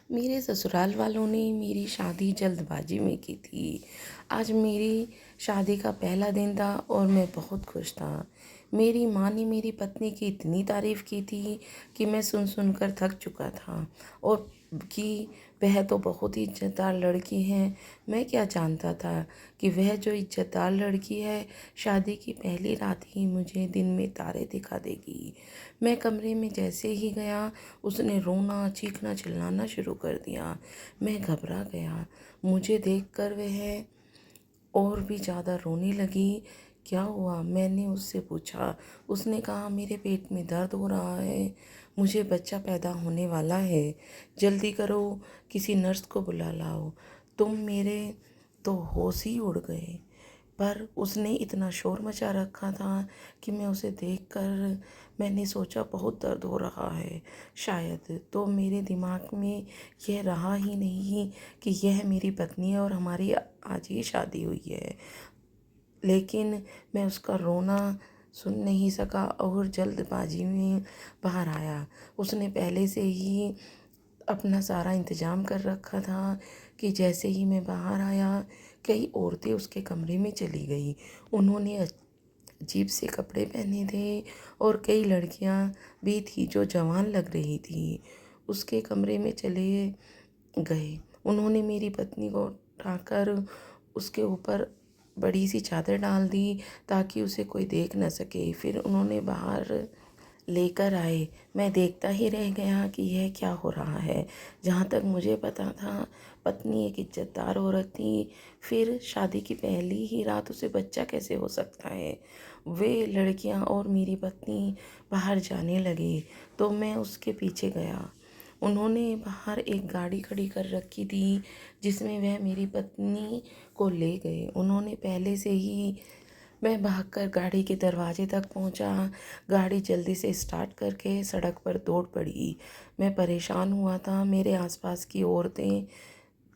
मेरे ससुराल वालों ने मेरी शादी जल्दबाजी में की थी। आज मेरी शादी का पहला दिन था और मैं बहुत खुश था। मेरी माँ ने मेरी पत्नी की इतनी तारीफ़ की थी कि मैं सुन कर थक चुका था और कि वह तो बहुत ही इज़्ज़तदार लड़की है। मैं क्या जानता था कि वह जो इज़्ज़तदार लड़की है, शादी की पहली रात ही मुझे दिन में तारे दिखा देगी। मैं कमरे में जैसे ही गया, उसने रोना, चीखना, चिल्लाना शुरू कर दिया। मैं घबरा गया। मुझे देखकर वह और भी ज़्यादा रोने लगी। क्या हुआ? मैंने उससे पूछा। उसने कहा, मेरे पेट में दर्द हो रहा है, मुझे बच्चा पैदा होने वाला है, जल्दी करो, किसी नर्स को बुला लाओ। तुम मेरे तो होश ही उड़ गए। पर उसने इतना शोर मचा रखा था कि मैं उसे देखकर मैंने सोचा बहुत दर्द हो रहा है। शायद तो मेरे दिमाग में यह रहा ही नहीं कि यह मेरी पत्नी है और हमारी आज ही शादी हुई है। लेकिन मैं उसका रोना सुन नहीं सका और जल्दबाजी में बाहर आया। उसने पहले से ही अपना सारा इंतज़ाम कर रखा था कि जैसे ही मैं बाहर आया, कई औरतें उसके कमरे में चली गई। उन्होंने अजीब से कपड़े पहने थे और कई लड़कियां भी थी जो जवान लग रही थी। उसके कमरे में चले गए। उन्होंने मेरी पत्नी को उठाकर उसके ऊपर बड़ी सी चादर डाल दी ताकि उसे कोई देख न सके। फिर उन्होंने बाहर लेकर आए। मैं देखता ही रह गया कि यह क्या हो रहा है। जहाँ तक मुझे पता था, पत्नी एक इज्जतदार औरत थी, फिर शादी की पहली ही रात उसे बच्चा कैसे हो सकता है। वे लड़कियाँ और मेरी पत्नी बाहर जाने लगे तो मैं उसके पीछे गया। उन्होंने बाहर एक गाड़ी खड़ी कर रखी थी जिसमें वह मेरी पत्नी को ले गए। उन्होंने पहले से ही मैं भागकर गाड़ी के दरवाजे तक पहुंचा। गाड़ी जल्दी से स्टार्ट करके सड़क पर दौड़ पड़ी। मैं परेशान हुआ था। मेरे आसपास की औरतें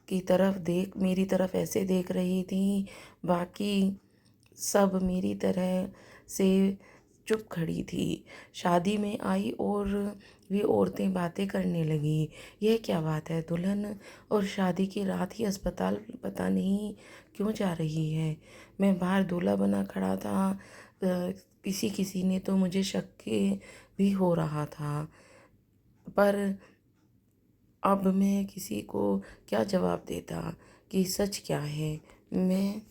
की तरफ देख मेरी तरफ ऐसे देख रही थी, बाकी सब मेरी तरह से चुप खड़ी थी। शादी में आई और वे औरतें बातें करने लगी। यह क्या बात है, दुल्हन और शादी की रात ही अस्पताल पता नहीं क्यों जा रही है। मैं बाहर दूल्हा बना खड़ा था। किसी किसी ने तो मुझे शक भी हो रहा था, पर अब मैं किसी को क्या जवाब देता कि सच क्या है। मैं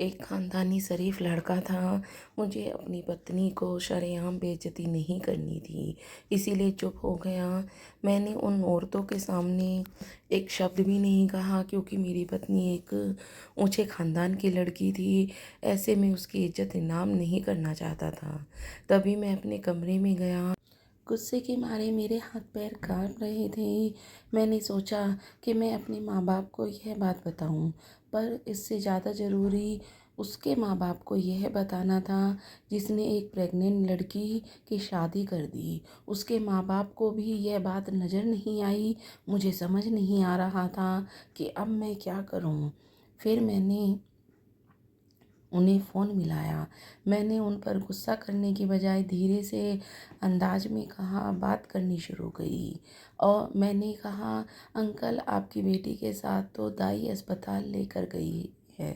एक ख़ानदानी शरीफ लड़का था। मुझे अपनी पत्नी को शरेआम बेइज्जती नहीं करनी थी, इसीलिए चुप हो गया। मैंने उन औरतों के सामने एक शब्द भी नहीं कहा क्योंकि मेरी पत्नी एक ऊंचे ख़ानदान की लड़की थी। ऐसे में उसकी इज्जत इनाम नहीं करना चाहता था। तभी मैं अपने कमरे में गया। गुस्से के मारे मेरे हाथ पैर कांप रहे थे। मैंने सोचा कि मैं अपने माँ बाप को यह बात बताऊं, पर इससे ज़्यादा ज़रूरी उसके माँ बाप को यह बताना था जिसने एक प्रेग्नेंट लड़की की शादी कर दी। उसके माँ बाप को भी यह बात नज़र नहीं आई। मुझे समझ नहीं आ रहा था कि अब मैं क्या करूं। फिर मैंने उन्हें फ़ोन मिलाया। मैंने उन पर गुस्सा करने की बजाय धीरे से अंदाज में कहा, बात करनी शुरू करी और मैंने कहा, अंकल आपकी बेटी के साथ तो दाई अस्पताल लेकर गई है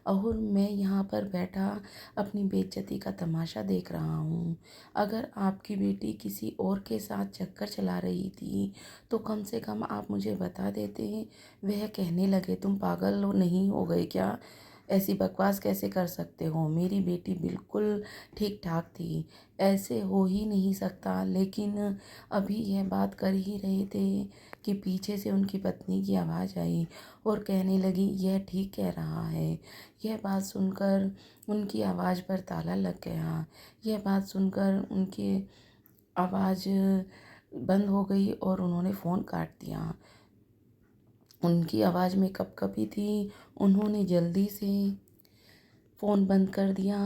और मैं यहाँ पर बैठा अपनी बेइज्जती का तमाशा देख रहा हूँ। अगर आपकी बेटी किसी और के साथ चक्कर चला रही थी तो कम से कम आप मुझे बता देते। वह कहने लगे, तुम पागल नहीं हो गए क्या? ऐसी बकवास कैसे कर सकते हो? मेरी बेटी बिल्कुल ठीक ठाक थी, ऐसे हो ही नहीं सकता। लेकिन अभी यह बात कर ही रहे थे कि पीछे से उनकी पत्नी की आवाज़ आई और कहने लगी, यह ठीक कह रहा है। यह बात सुनकर उनकी आवाज़ पर ताला लग गया। यह बात सुनकर उनकी आवाज़ बंद हो गई और उन्होंने फ़ोन काट दिया। उनकी आवाज़ में कँपकँपी थी। उन्होंने जल्दी से फ़ोन बंद कर दिया।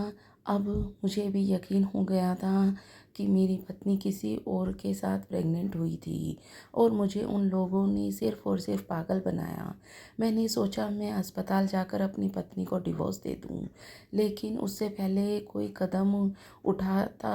अब मुझे भी यकीन हो गया था कि मेरी पत्नी किसी और के साथ प्रेग्नेंट हुई थी और मुझे उन लोगों ने सिर्फ़ और सिर्फ पागल बनाया। मैंने सोचा मैं अस्पताल जाकर अपनी पत्नी को डिवोर्स दे दूँ, लेकिन उससे पहले कोई कदम उठाता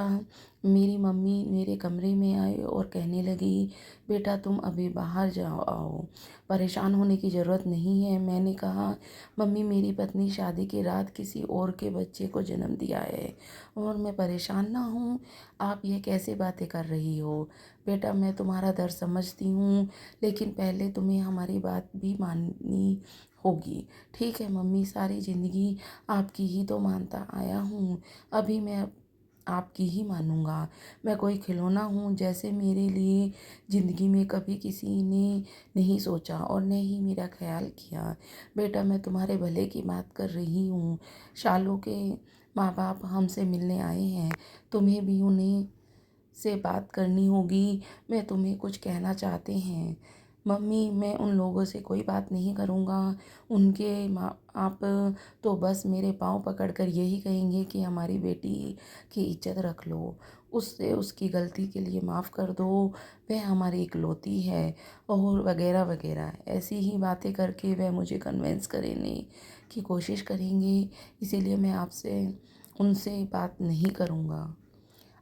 मेरी मम्मी मेरे कमरे में आई और कहने लगी, बेटा तुम अभी बाहर जाओ आओ, परेशान होने की ज़रूरत नहीं है। मैंने कहा, मम्मी मेरी पत्नी शादी की रात किसी और के बच्चे को जन्म दिया है और मैं परेशान ना हूँ। आप ये कैसे बातें कर रही हो? बेटा मैं तुम्हारा दर्द समझती हूँ, लेकिन पहले तुम्हें हमारी बात भी माननी होगी। ठीक है मम्मी, सारी ज़िंदगी आपकी ही तो मानता आया हूँ, अभी मैं आपकी ही मानूंगा। मैं कोई खिलौना हूँ जैसे मेरे लिए ज़िंदगी में कभी किसी ने नहीं सोचा और न ही मेरा ख्याल किया। बेटा मैं तुम्हारे भले की बात कर रही हूँ। शालू के माँ बाप हमसे मिलने आए हैं, तुम्हें भी उन्हें से बात करनी होगी। मैं तुम्हें कुछ कहना चाहते हैं। मम्मी मैं उन लोगों से कोई बात नहीं करूँगा। उनके माँ आप तो बस मेरे पाँव पकड़कर यही कहेंगे कि हमारी बेटी की इज्जत रख लो, उससे उसकी गलती के लिए माफ़ कर दो, वह हमारी इकलौती है और वगैरह वगैरह ऐसी ही बातें करके वह मुझे कन्विंस करने की कोशिश करेंगे। इसीलिए मैं आपसे उनसे बात नहीं करूँगा।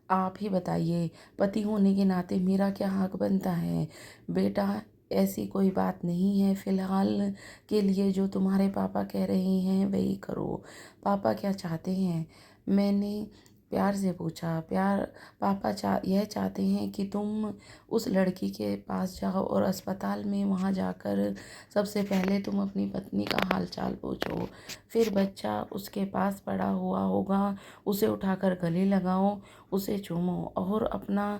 आप ही बताइए, पति होने के नाते मेरा क्या हक बनता है? बेटा ऐसी कोई बात नहीं है, फ़िलहाल के लिए जो तुम्हारे पापा कह रहे हैं वही करो। पापा क्या चाहते हैं? मैंने प्यार से पूछा। प्यार पापा यह चाहते हैं कि तुम उस लड़की के पास जाओ और अस्पताल में वहाँ जाकर सबसे पहले तुम अपनी पत्नी का हाल चाल पूछो। फिर बच्चा उसके पास पड़ा हुआ होगा, उसे उठाकर गले लगाओ, उसे चूमो और अपना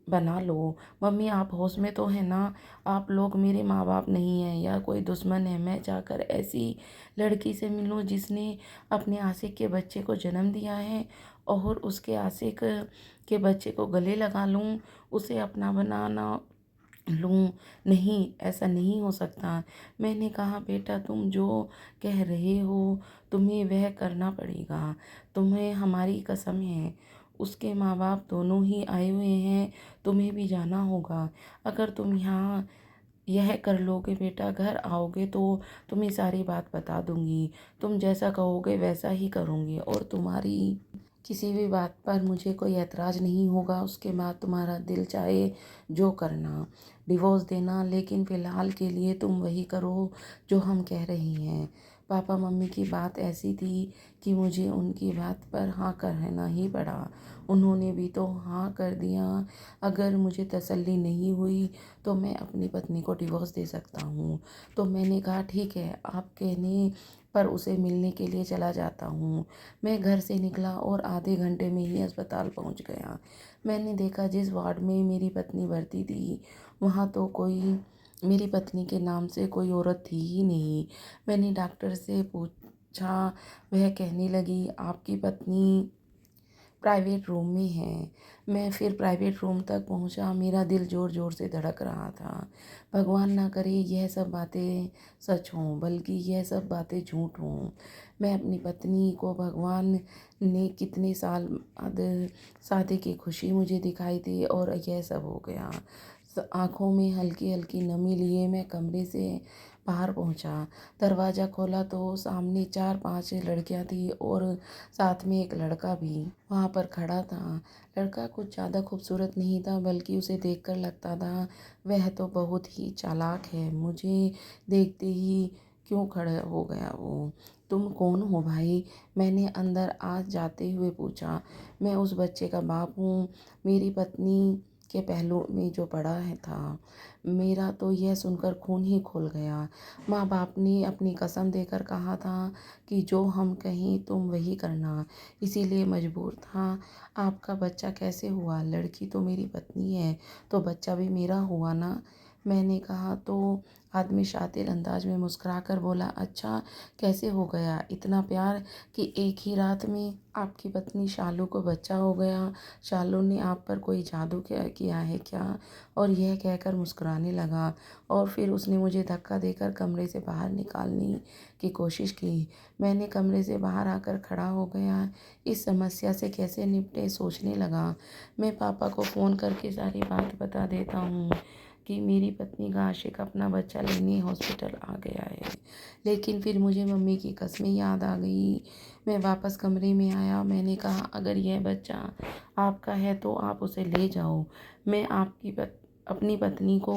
बना लो। मम्मी आप होश में तो है ना? आप लोग मेरे माँ बाप नहीं हैं या कोई दुश्मन है। मैं जाकर ऐसी लड़की से मिलूं जिसने अपने आशिक के बच्चे को जन्म दिया है और उसके आशिक के बच्चे को गले लगा लूं, उसे अपना बनाना लूं? नहीं, ऐसा नहीं हो सकता। मैंने कहा, बेटा तुम जो कह रहे हो तुम्हें वह करना पड़ेगा। तुम्हें हमारी कसम है। उसके माँ बाप दोनों ही आए हुए हैं, तुम्हें भी जाना होगा। अगर तुम यहाँ यह कर लोगे बेटा, घर आओगे तो तुम्हें सारी बात बता दूंगी। तुम जैसा कहोगे वैसा ही करूँगी और तुम्हारी किसी भी बात पर मुझे कोई ऐतराज़ नहीं होगा। उसके बाद तुम्हारा दिल चाहे जो करना, डिवोर्स देना, लेकिन फ़िलहाल के लिए तुम वही करो जो हम कह रही हैं। पापा मम्मी की बात ऐसी थी कि मुझे उनकी बात पर हाँ कहना ही पड़ा। उन्होंने भी तो हाँ कर दिया। अगर मुझे तसल्ली नहीं हुई तो मैं अपनी पत्नी को डिवोर्स दे सकता हूँ। तो मैंने कहा ठीक है, आप कहने पर उसे मिलने के लिए चला जाता हूँ। मैं घर से निकला और आधे घंटे में ही अस्पताल पहुँच गया। मैंने देखा जिस वार्ड में मेरी पत्नी भर्ती थी वहाँ तो कोई मेरी पत्नी के नाम से कोई औरत थी ही नहीं। मैंने डॉक्टर से पूछा, वह कहने लगी आपकी पत्नी प्राइवेट रूम में है। मैं फिर प्राइवेट रूम तक पहुंचा। मेरा दिल ज़ोर ज़ोर से धड़क रहा था। भगवान ना करे यह सब बातें सच हों, बल्कि यह सब बातें झूठ हों। मैं अपनी पत्नी को भगवान ने कितने साल बाद शादी की खुशी मुझे दिखाई दी और यह सब हो गया। आँखों में हल्की हल्की नमी लिए मैं कमरे से बाहर पहुंचा। दरवाज़ा खोला तो सामने 4-5 लड़कियां थी और साथ में एक लड़का भी वहाँ पर खड़ा था। लड़का कुछ ज़्यादा खूबसूरत नहीं था, बल्कि उसे देखकर लगता था वह तो बहुत ही चालाक है। मुझे देखते ही क्यों खड़ा हो गया वो। तुम कौन हो भाई? मैंने अंदर आ जाते हुए पूछा। मैं उस बच्चे का बाप हूँ, मेरी पत्नी के पहलू में जो पड़ा है था। मेरा तो यह सुनकर खून ही खोल गया। माँ बाप ने अपनी कसम देकर कहा था कि जो हम कहें तुम वही करना, इसीलिए मजबूर था। आपका बच्चा कैसे हुआ? लड़की तो मेरी पत्नी है तो बच्चा भी मेरा हुआ ना? मैंने कहा तो आदमी शातिर अंदाज में मुस्कुराकर बोला, अच्छा कैसे हो गया? इतना प्यार कि एक ही रात में आपकी पत्नी शालू को बच्चा हो गया। शालू ने आप पर कोई जादू किया है क्या? और यह कहकर मुस्कुराने लगा और फिर उसने मुझे धक्का देकर कमरे से बाहर निकालने की कोशिश की। मैंने कमरे से बाहर आकर खड़ा हो गया। इस समस्या से कैसे निपटे सोचने लगा। मैं पापा को फ़ोन करके सारी बात बता देता हूँ। कि मेरी पत्नी का आशिक अपना बच्चा लेने हॉस्पिटल आ गया है। लेकिन फिर मुझे मम्मी की कसमें याद आ गई। मैं वापस कमरे में आया। मैंने कहा, अगर यह बच्चा आपका है तो आप उसे ले जाओ। मैं अपनी पत्नी को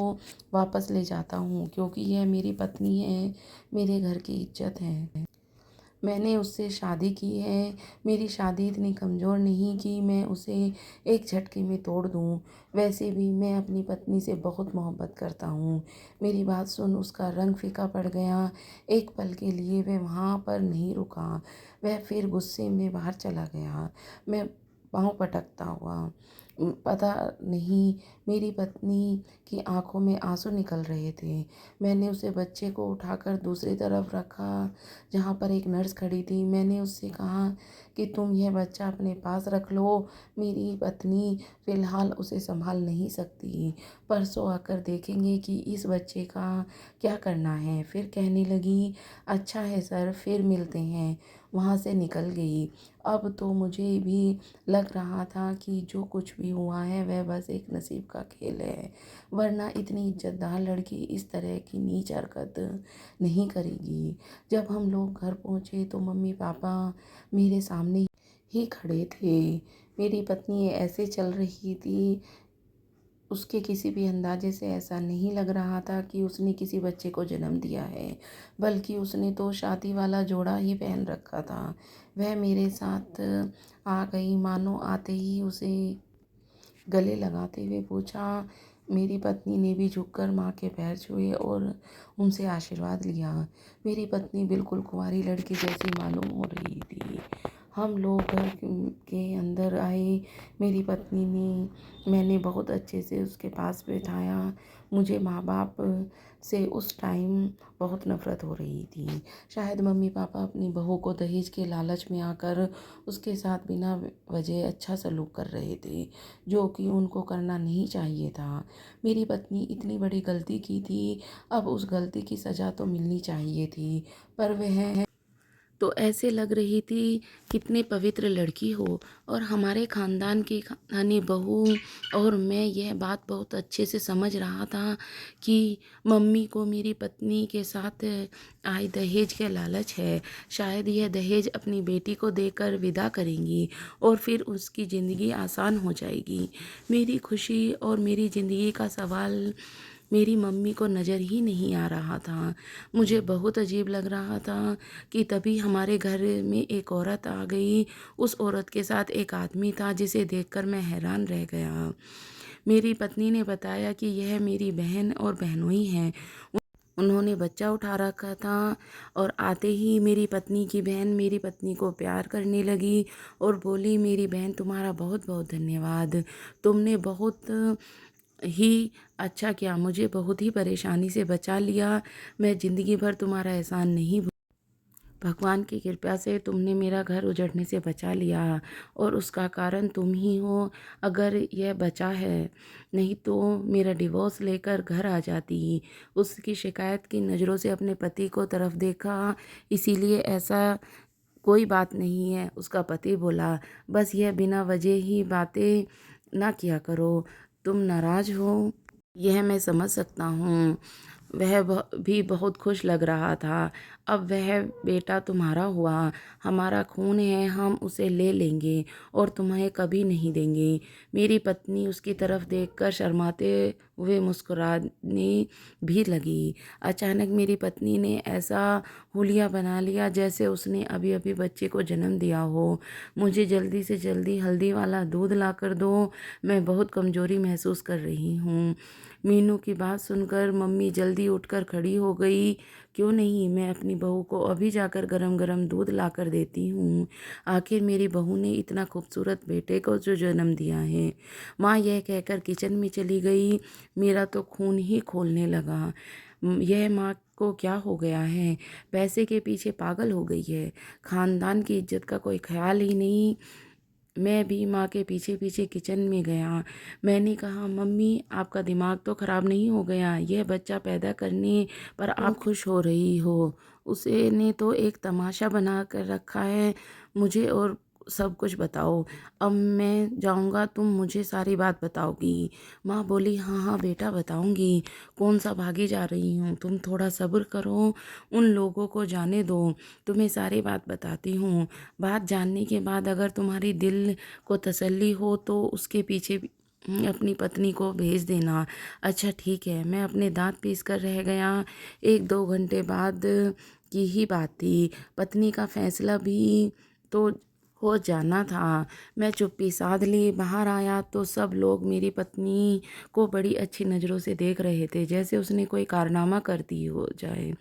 वापस ले जाता हूँ, क्योंकि यह मेरी पत्नी है, मेरे घर की इज्जत है। मैंने उससे शादी की है। मेरी शादी इतनी कमज़ोर नहीं कि मैं उसे एक झटके में तोड़ दूँ। वैसे भी मैं अपनी पत्नी से बहुत मोहब्बत करता हूँ। मेरी बात सुन। उसका रंग फीका पड़ गया। एक पल के लिए वह वहाँ पर नहीं रुका। वह फिर गुस्से में बाहर चला गया। मैं पाँव पटकता हुआ, पता नहीं, मेरी पत्नी की आंखों में आंसू निकल रहे थे। मैंने उसे बच्चे को उठाकर दूसरी तरफ रखा, जहाँ पर एक नर्स खड़ी थी। मैंने उससे कहा कि तुम यह बच्चा अपने पास रख लो। मेरी पत्नी फ़िलहाल उसे संभाल नहीं सकती। परसों आकर देखेंगे कि इस बच्चे का क्या करना है। फिर कहने लगी, अच्छा है सर, फिर मिलते हैं। वहाँ से निकल गई। अब तो मुझे भी लग रहा था कि जो कुछ भी हुआ है वह बस एक नसीब का खेल है, वरना इतनी इज्जतदार लड़की इस तरह की नीच हरकत नहीं करेगी। जब हम लोग घर पहुँचे तो मम्मी पापा मेरे सामने ही खड़े थे। मेरी पत्नी ऐसे चल रही थी, उसके किसी भी अंदाजे से ऐसा नहीं लग रहा था कि उसने किसी बच्चे को जन्म दिया है, बल्कि उसने तो शादी वाला जोड़ा ही पहन रखा था। वह मेरे साथ आ गई। मानो आते ही उसे गले लगाते हुए पूछा। मेरी पत्नी ने भी झुककर माँ के पैर छुए और उनसे आशीर्वाद लिया। मेरी पत्नी बिल्कुल कुंवारी लड़की जैसी मालूम हो रही थी। हम लोग घर के अंदर आए। मेरी पत्नी ने मैंने बहुत अच्छे से उसके पास बैठाया। मुझे माँ बाप से उस टाइम बहुत नफ़रत हो रही थी। शायद मम्मी पापा अपनी बहू को दहेज के लालच में आकर उसके साथ बिना वजह अच्छा सलूक कर रहे थे, जो कि उनको करना नहीं चाहिए था। मेरी पत्नी इतनी बड़ी गलती की थी, अब उस गलती की सज़ा तो मिलनी चाहिए थी, पर वह तो ऐसे लग रही थी कितने पवित्र लड़की हो, और हमारे ख़ानदान की खानदानी बहू। और मैं यह बात बहुत अच्छे से समझ रहा था कि मम्मी को मेरी पत्नी के साथ आए दहेज का लालच है। शायद यह दहेज अपनी बेटी को देकर विदा करेंगी और फिर उसकी ज़िंदगी आसान हो जाएगी। मेरी खुशी और मेरी ज़िंदगी का सवाल मेरी मम्मी को नज़र ही नहीं आ रहा था। मुझे बहुत अजीब लग रहा था कि तभी हमारे घर में एक औरत आ गई। उस औरत के साथ एक आदमी था, जिसे देखकर मैं हैरान रह गया। मेरी पत्नी ने बताया कि यह मेरी बहन और बहनोई हैं। उन्होंने बच्चा उठा रखा था, और आते ही मेरी पत्नी की बहन मेरी पत्नी को प्यार करने लगी और बोली, मेरी बहन तुम्हारा बहुत बहुत धन्यवाद। तुमने बहुत ही अच्छा किया, मुझे बहुत ही परेशानी से बचा लिया। मैं ज़िंदगी भर तुम्हारा एहसान नहीं। भगवान की कृपा से तुमने मेरा घर उजड़ने से बचा लिया, और उसका कारण तुम ही हो। अगर यह बचा है, नहीं तो मेरा डिवोर्स लेकर घर आ जाती। उसकी शिकायत की नज़रों से अपने पति को तरफ देखा, इसीलिए ऐसा कोई बात नहीं है। उसका पति बोला, बस यह बिना वजह ही बातें ना किया करो। तुम नाराज़ हो, यह मैं समझ सकता हूँ। वह भी बहुत खुश लग रहा था। अब वह बेटा तुम्हारा हुआ, हमारा खून है, हम उसे ले लेंगे और तुम्हें कभी नहीं देंगे। मेरी पत्नी उसकी तरफ देखकर शर्माते हुए मुस्कुराने भी लगी। अचानक मेरी पत्नी ने ऐसा हुलिया बना लिया जैसे उसने अभी अभी बच्चे को जन्म दिया हो। मुझे जल्दी से जल्दी हल्दी वाला दूध ला कर दो, मैं बहुत कमज़ोरी महसूस कर रही हूँ। मीनू की बात सुनकर मम्मी जल्दी उठकर खड़ी हो गई। क्यों नहीं, मैं अपनी बहू को अभी जाकर गरम गरम दूध ला कर देती हूँ। आखिर मेरी बहू ने इतना खूबसूरत बेटे को जो जन्म दिया है। माँ यह कहकर किचन में चली गई। मेरा तो खून ही खौलने लगा। यह माँ को क्या हो गया है? पैसे के पीछे पागल हो गई है। खानदान की इज्जत का कोई ख्याल ही नहीं। मैं भी माँ के पीछे पीछे किचन में गया। मैंने कहा, मम्मी आपका दिमाग तो ख़राब नहीं हो गया? यह बच्चा पैदा करने पर आप खुश हो रही हो, उसे ने तो एक तमाशा बना कर रखा है। मुझे और सब कुछ बताओ। अब मैं जाऊंगा, तुम मुझे सारी बात बताओगी। माँ बोली, हाँ हाँ बेटा बताऊंगी, कौन सा भागी जा रही हूँ, तुम थोड़ा सब्र करो, उन लोगों को जाने दो, तुम्हें सारी बात बताती हूँ। बात जानने के बाद अगर तुम्हारी दिल को तसल्ली हो तो उसके पीछे अपनी पत्नी को भेज देना। अच्छा ठीक है। मैं अपने दांत पीस कर रह गया। 1-2 घंटे बाद की ही बात थी। पत्नी का फैसला भी तो हो जाना था। मैं चुप्पी साध ली। बाहर आया तो सब लोग मेरी पत्नी को बड़ी अच्छी नज़रों से देख रहे थे, जैसे उसने कोई कारनामा कर दी हो जाए।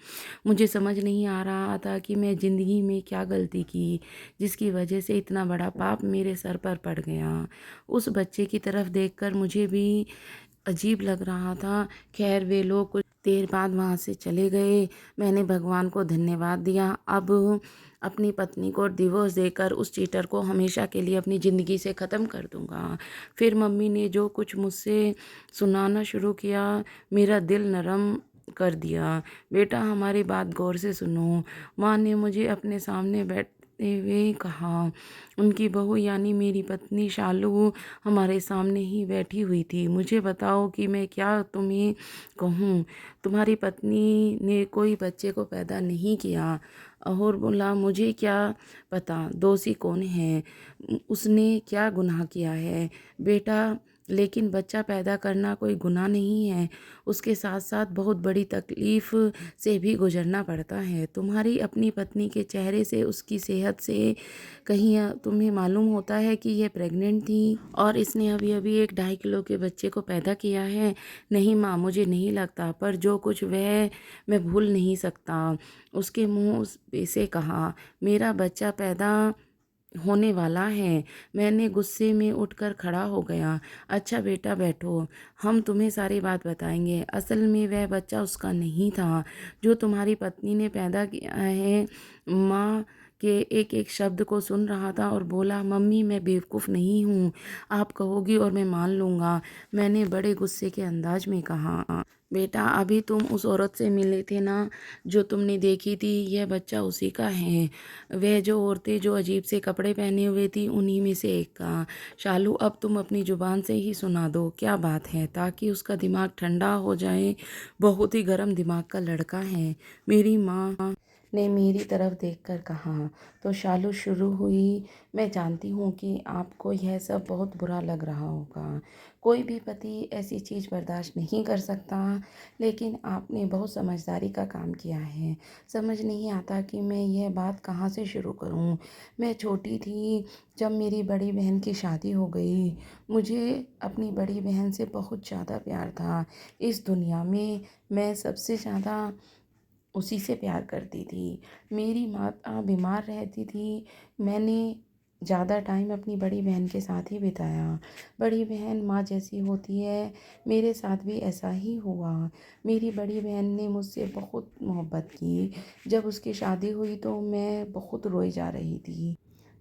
मुझे समझ नहीं आ रहा था कि मैं ज़िंदगी में क्या गलती की, जिसकी वजह से इतना बड़ा पाप मेरे सर पर पड़ गया। उस बच्चे की तरफ देखकर मुझे भी अजीब लग रहा था। खैर वे लोग कुछ देर बाद वहाँ से चले गए। मैंने भगवान को धन्यवाद दिया। अब अपनी पत्नी को डिवोर्स देकर उस चीटर को हमेशा के लिए अपनी ज़िंदगी से ख़त्म कर दूंगा। फिर मम्मी ने जो कुछ मुझसे सुनाना शुरू किया, मेरा दिल नरम कर दिया। बेटा हमारी बात गौर से सुनो। माँ ने मुझे अपने सामने बैठते हुए कहा। उनकी बहू यानी मेरी पत्नी शालू हमारे सामने ही बैठी हुई थी। मुझे बताओ कि मैं क्या तुम्हें कहूँ। तुम्हारी पत्नी ने कोई बच्चे को पैदा नहीं किया। और बोला, मुझे क्या पता दोषी कौन है, उसने क्या गुनाह किया है बेटा। लेकिन बच्चा पैदा करना कोई गुनाह नहीं है, उसके साथ साथ बहुत बड़ी तकलीफ़ से भी गुजरना पड़ता है। तुम्हारी अपनी पत्नी के चेहरे से, उसकी सेहत से कहीं तुम्हें मालूम होता है कि यह प्रेग्नेंट थी और इसने अभी अभी 1-2.5 किलो के बच्चे को पैदा किया है? नहीं माँ, मुझे नहीं लगता, पर जो कुछ वह मैं भूल नहीं सकता। उसके मुंह से कहा, मेरा बच्चा पैदा होने वाला है। मैंने गुस्से में उठकर खड़ा हो गया। अच्छा बेटा बैठो, हम तुम्हें सारी बात बताएंगे। असल में वह बच्चा उसका नहीं था जो तुम्हारी पत्नी ने पैदा किया है। माँ के एक एक शब्द को सुन रहा था और बोला, मम्मी मैं बेवकूफ़ नहीं हूँ, आप कहोगी और मैं मान लूँगा। मैंने बड़े गुस्से के अंदाज में कहा, बेटा अभी तुम उस औरत से मिले थे ना जो तुमने देखी थी, यह बच्चा उसी का है। वह जो औरतें जो अजीब से कपड़े पहने हुए थी, उन्हीं में से एक का। शालू अब तुम अपनी ज़ुबान से ही सुना दो क्या बात है, ताकि उसका दिमाग ठंडा हो जाए। बहुत ही गर्म दिमाग का लड़का है। मेरी माँ ने मेरी तरफ देखकर कहा। तो शालू शुरू हुई, मैं जानती हूँ कि आपको यह सब बहुत बुरा लग रहा होगा। कोई भी पति ऐसी चीज़ बर्दाश्त नहीं कर सकता, लेकिन आपने बहुत समझदारी का काम किया है। समझ नहीं आता कि मैं यह बात कहाँ से शुरू करूँ। मैं छोटी थी जब मेरी बड़ी बहन की शादी हो गई। मुझे अपनी बड़ी बहन से बहुत ज़्यादा प्यार था। इस दुनिया में मैं सबसे ज़्यादा उसी से प्यार करती थी। मेरी माता बीमार रहती थी। मैंने ज़्यादा टाइम अपनी बड़ी बहन के साथ ही बिताया। बड़ी बहन माँ जैसी होती है, मेरे साथ भी ऐसा ही हुआ। मेरी बड़ी बहन ने मुझसे बहुत मोहब्बत की। जब उसकी शादी हुई तो मैं बहुत रोई जा रही थी,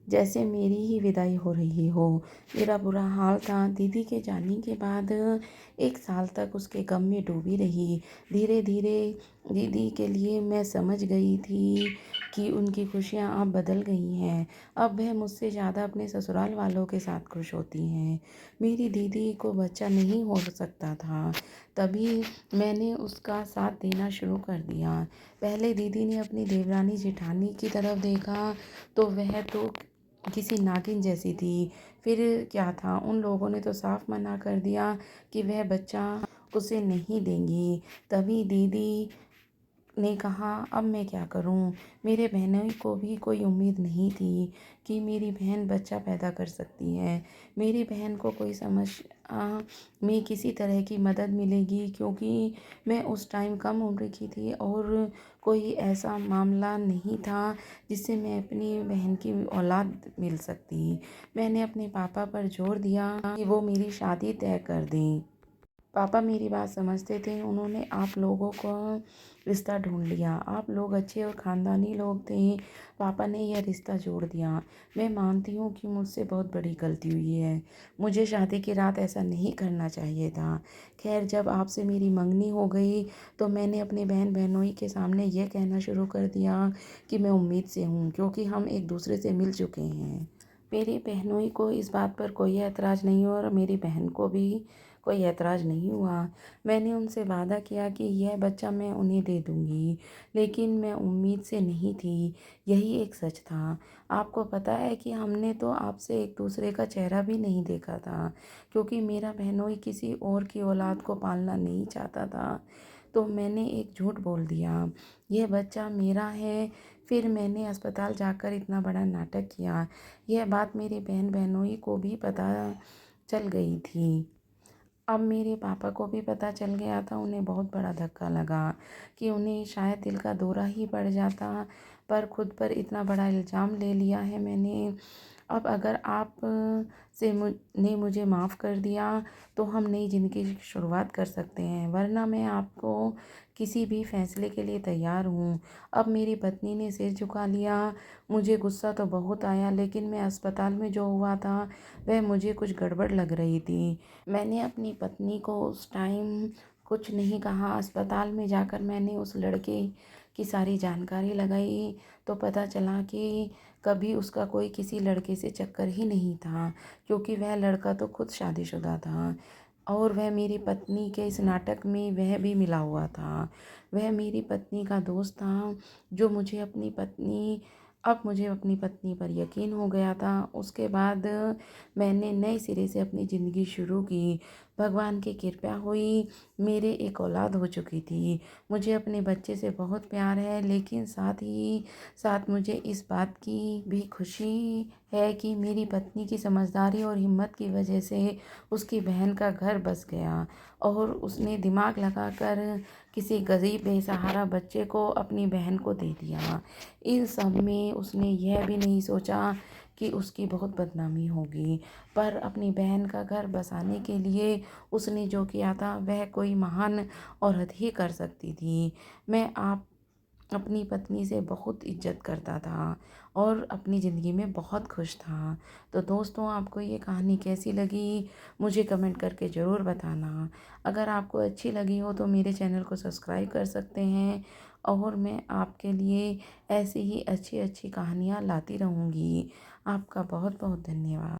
जैसे मेरी ही विदाई हो रही हो। मेरा बुरा हाल था। दीदी के जाने के बाद 1 साल तक उसके गम में डूबी रही। धीरे धीरे दीदी के लिए मैं समझ गई थी कि उनकी खुशियाँ अब बदल गई हैं। अब वह मुझसे ज़्यादा अपने ससुराल वालों के साथ खुश होती हैं। मेरी दीदी को बच्चा नहीं हो सकता था, तभी मैंने उसका साथ देना शुरू कर दिया। पहले दीदी ने अपनी देवरानी जेठानी की तरफ देखा तो वह तो किसी नागिन जैसी थी। फिर क्या था, उन लोगों ने तो साफ मना कर दिया कि वह बच्चा उसे नहीं देंगी। तभी दीदी ने कहा, अब मैं क्या करूं। मेरे बहनों को भी कोई उम्मीद नहीं थी कि मेरी बहन बच्चा पैदा कर सकती है। मेरी बहन को कोई समझ में किसी तरह की मदद मिलेगी, क्योंकि मैं उस टाइम कम उम्र की थी और कोई ऐसा मामला नहीं था जिससे मैं अपनी बहन की औलाद मिल सकती। मैंने अपने पापा पर जोर दिया कि वो मेरी शादी तय कर दें। पापा मेरी बात समझते थे। उन्होंने आप लोगों को रिश्ता ढूंढ लिया। आप लोग अच्छे और ख़ानदानी लोग थे। पापा ने यह रिश्ता जोड़ दिया। मैं मानती हूँ कि मुझसे बहुत बड़ी गलती हुई है। मुझे शादी की रात ऐसा नहीं करना चाहिए था। खैर जब आपसे मेरी मंगनी हो गई तो मैंने अपने बहन बहनोई के सामने यह कहना शुरू कर दिया कि मैं उम्मीद से हूँ, क्योंकि हम एक दूसरे से मिल चुके हैं। मेरी बहनोई को इस बात पर कोई ऐतराज़ नहीं हुआ और मेरी बहन को भी कोई ऐतराज़ नहीं हुआ। मैंने उनसे वादा किया कि यह बच्चा मैं उन्हें दे दूँगी, लेकिन मैं उम्मीद से नहीं थी, यही एक सच था। आपको पता है कि हमने तो आपसे एक दूसरे का चेहरा भी नहीं देखा था, क्योंकि मेरा बहनोई किसी और की औलाद को पालना नहीं चाहता था। तो मैंने एक झूठ बोल दिया, यह बच्चा मेरा है। फिर मैंने अस्पताल जाकर इतना बड़ा नाटक किया। यह बात मेरी बहन बहनोई को भी पता चल गई थी। अब मेरे पापा को भी पता चल गया था। उन्हें बहुत बड़ा धक्का लगा कि उन्हें शायद दिल का दौरा ही पड़ जाता, पर खुद पर इतना बड़ा इल्ज़ाम ले लिया है मैंने। अब अगर आप से ने मुझे माफ़ कर दिया तो हम नई ज़िंदगी की शुरुआत कर सकते हैं, वरना मैं आपको किसी भी फ़ैसले के लिए तैयार हूँ। अब मेरी पत्नी ने सिर झुका लिया। मुझे गुस्सा तो बहुत आया, लेकिन मैं अस्पताल में जो हुआ था वह मुझे कुछ गड़बड़ लग रही थी। मैंने अपनी पत्नी को उस टाइम कुछ नहीं कहा। अस्पताल में जाकर मैंने उस लड़के की सारी जानकारी लगाई तो पता चला कि कभी उसका कोई किसी लड़के से चक्कर ही नहीं था, क्योंकि वह लड़का तो खुद शादीशुदा था और वह मेरी पत्नी के इस नाटक में वह भी मिला हुआ था। वह मेरी पत्नी का दोस्त था, जो मुझे अपनी पत्नी अब मुझे अपनी पत्नी पर यकीन हो गया था। उसके बाद मैंने नए सिरे से अपनी ज़िंदगी शुरू की। भगवान की कृपा हुई, मेरे एक औलाद हो चुकी थी। मुझे अपने बच्चे से बहुत प्यार है, लेकिन साथ ही साथ मुझे इस बात की भी खुशी है कि मेरी पत्नी की समझदारी और हिम्मत की वजह से उसकी बहन का घर बस गया और उसने दिमाग लगाकर किसी गरीब बेसहारा बच्चे को अपनी बहन को दे दिया। इन सब में उसने यह भी नहीं सोचा कि उसकी बहुत बदनामी होगी, पर अपनी बहन का घर बसाने के लिए उसने जो किया था वह कोई महान औरत ही कर सकती थी। मैं आप अपनी पत्नी से बहुत इज्जत करता था और अपनी ज़िंदगी में बहुत खुश था। तो दोस्तों, आपको ये कहानी कैसी लगी मुझे कमेंट करके ज़रूर बताना। अगर आपको अच्छी लगी हो तो मेरे चैनल को सब्सक्राइब कर सकते हैं और मैं आपके लिए ऐसी ही अच्छी अच्छी कहानियाँ लाती रहूँगी। आपका बहुत बहुत धन्यवाद।